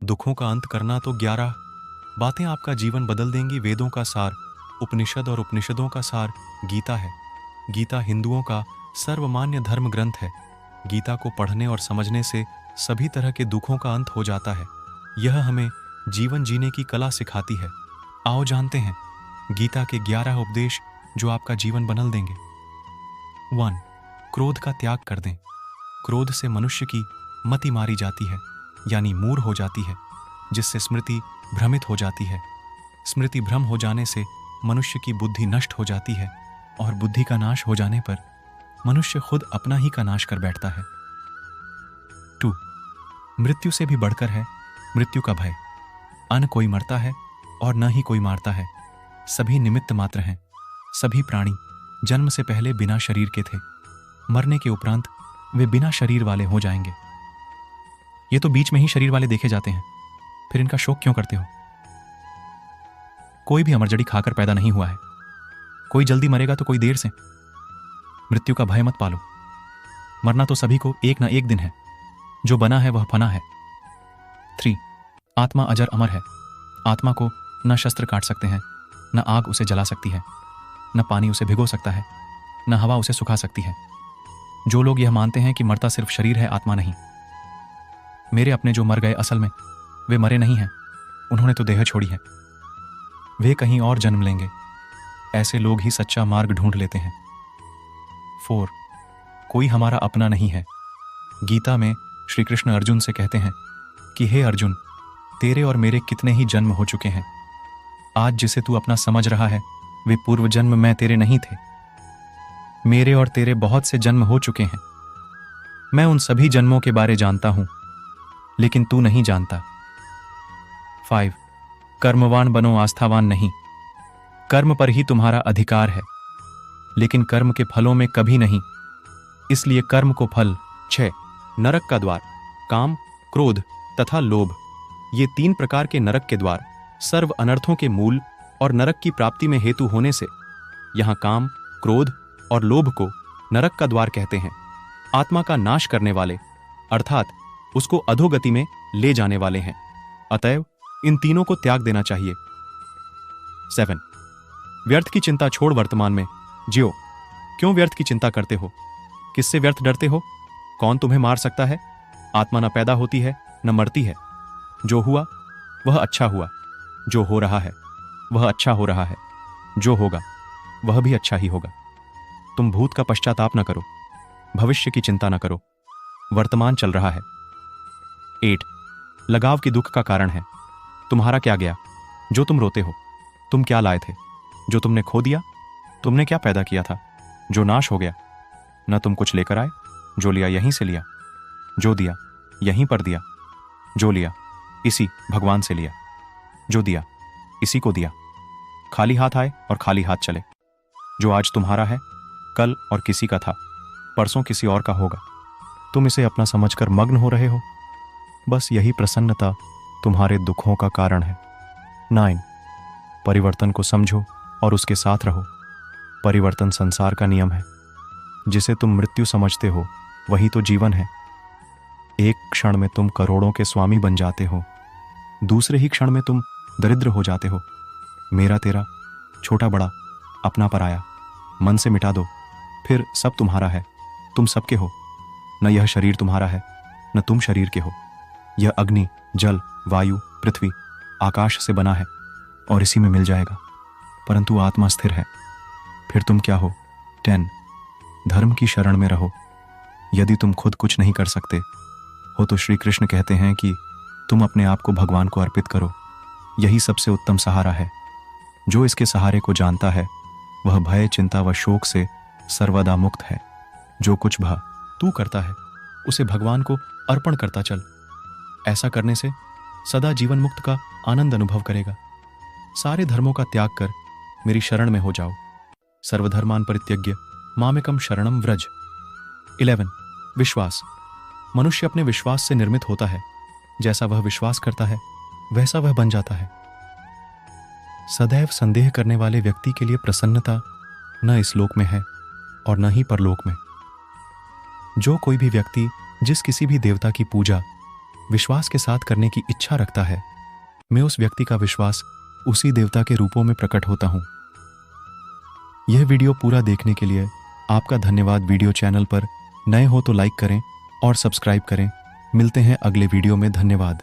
दुखों का अंत करना तो 11 बातें आपका जीवन बदल देंगी। वेदों का सार उपनिषद और उपनिषदों का सार गीता है। गीता हिंदुओं का सर्वमान्य धर्म ग्रंथ है। गीता को पढ़ने और समझने से सभी तरह के दुखों का अंत हो जाता है। यह हमें जीवन जीने की कला सिखाती है। आओ जानते हैं गीता के 11 उपदेश जो आपका जीवन बदल देंगे। 1. क्रोध का त्याग कर दें। क्रोध से मनुष्य की मति मारी जाती है, यानी मूढ़ हो जाती है, जिससे स्मृति भ्रमित हो जाती है। स्मृति भ्रम हो जाने से मनुष्य की बुद्धि नष्ट हो जाती है और बुद्धि का नाश हो जाने पर मनुष्य खुद अपना ही का नाश कर बैठता है। 2. मृत्यु से भी बढ़कर है मृत्यु का भय। न कोई मरता है और न ही कोई मारता है। सभी निमित्त मात्र हैं। सभी प्राणी जन्म से पहले बिना शरीर के थे। मरने के उपरांत वे बिना शरीर वाले हो जाएंगे। ये तो बीच में ही शरीर वाले देखे जाते हैं, फिर इनका शोक क्यों करते हो? कोई भी अमरजड़ी खाकर पैदा नहीं हुआ है। कोई जल्दी मरेगा तो कोई देर से। मृत्यु का भय मत पालो। मरना तो सभी को एक ना एक दिन है। जो बना है वह फना है। 3. आत्मा अजर अमर है। आत्मा को न शस्त्र काट सकते हैं, न आग उसे जला सकती है, न पानी उसे भिगो सकता है, न हवा उसे सुखा सकती है। जो लोग यह मानते हैं कि मरता सिर्फ शरीर है, आत्मा नहीं। मेरे अपने जो मर गए असल में वे मरे नहीं हैं, उन्होंने तो देह छोड़ी है। वे कहीं और जन्म लेंगे। ऐसे लोग ही सच्चा मार्ग ढूंढ लेते हैं। 4. कोई हमारा अपना नहीं है। गीता में श्री कृष्ण अर्जुन से कहते हैं कि हे अर्जुन, तेरे और मेरे कितने ही जन्म हो चुके हैं। आज जिसे तू अपना समझ रहा है वे पूर्व जन्म में तेरे नहीं थे। मेरे और तेरे बहुत से जन्म हो चुके हैं। मैं उन सभी जन्मों के बारे जानता हूं, लेकिन तू नहीं जानता। 5. कर्मवान बनो, आस्थावान नहीं। कर्म पर ही तुम्हारा अधिकार है, लेकिन कर्म के फलों में कभी नहीं, इसलिए कर्म को फल। 6. नरक का द्वार काम, क्रोध तथा लोभ, ये 3 प्रकार के नरक के द्वार सर्व अनर्थों के मूल और नरक की प्राप्ति में हेतु होने से यहां काम, क्रोध और लोभ को नरक का द्वार कहते हैं। आत्मा का नाश करने वाले अर्थात उसको अधोगति में ले जाने वाले हैं। अतएव इन तीनों को त्याग देना चाहिए। 7. व्यर्थ की चिंता छोड़ वर्तमान में जियो। क्यों व्यर्थ की चिंता करते हो? किससे व्यर्थ डरते हो? कौन तुम्हें मार सकता है? आत्मा न पैदा होती है न मरती है। जो हुआ वह अच्छा हुआ, जो हो रहा है वह अच्छा हो रहा है, जो होगा वह भी अच्छा ही होगा। तुम भूत का पश्चाताप न करो, भविष्य की चिंता न करो, वर्तमान चल रहा है। 8. लगाव की दुख का कारण है। तुम्हारा क्या गया जो तुम रोते हो? तुम क्या लाए थे जो तुमने खो दिया? तुमने क्या पैदा किया था जो नाश हो गया? न तुम कुछ लेकर आए, जो लिया यहीं से लिया, जो दिया यहीं पर दिया, जो लिया इसी भगवान से लिया, जो दिया इसी को दिया। खाली हाथ आए और खाली हाथ चले। जो आज तुम्हारा है कल और किसी का था, परसों किसी और का होगा। तुम इसे अपना समझकर मग्न हो रहे हो। बस यही प्रसन्नता तुम्हारे दुखों का कारण है। 9. परिवर्तन को समझो और उसके साथ रहो। परिवर्तन संसार का नियम है। जिसे तुम मृत्यु समझते हो वही तो जीवन है। एक क्षण में तुम करोड़ों के स्वामी बन जाते हो, दूसरे ही क्षण में तुम दरिद्र हो जाते हो। मेरा तेरा, छोटा बड़ा, अपना पराया मन से मिटा दो, फिर सब तुम्हारा है। तुम सबके हो। न यह शरीर तुम्हारा है न तुम शरीर के हो। यह अग्नि, जल, वायु, पृथ्वी, आकाश से बना है और इसी में मिल जाएगा, परंतु आत्मा स्थिर है। फिर तुम क्या हो? 10. धर्म की शरण में रहो। यदि तुम खुद कुछ नहीं कर सकते हो तो श्री कृष्ण कहते हैं कि तुम अपने आप को भगवान को अर्पित करो। यही सबसे उत्तम सहारा है। जो इसके सहारे को जानता है वह भय, चिंता व शोक से सर्वदा मुक्त है। जो कुछ भा तू करता है उसे भगवान को अर्पण करता चल। ऐसा करने से सदा जीवन मुक्त का आनंद अनुभव करेगा। सारे धर्मों का त्याग कर मेरी शरण में हो जाओ। सर्वधर्मान परित्यज्य मामेकम शरणम व्रज। 11. विश्वास। मनुष्य अपने विश्वास से निर्मित होता है। जैसा वह विश्वास करता है वैसा वह बन जाता है। सदैव संदेह करने वाले व्यक्ति के लिए प्रसन्नता न इस लोक में है और न ही परलोक में। जो कोई भी व्यक्ति जिस किसी भी देवता की पूजा विश्वास के साथ करने की इच्छा रखता है, मैं उस व्यक्ति का विश्वास उसी देवता के रूपों में प्रकट होता हूं। यह वीडियो पूरा देखने के लिए आपका धन्यवाद। वीडियो चैनल पर नए हो तो लाइक करें और सब्सक्राइब करें। मिलते हैं अगले वीडियो में। धन्यवाद।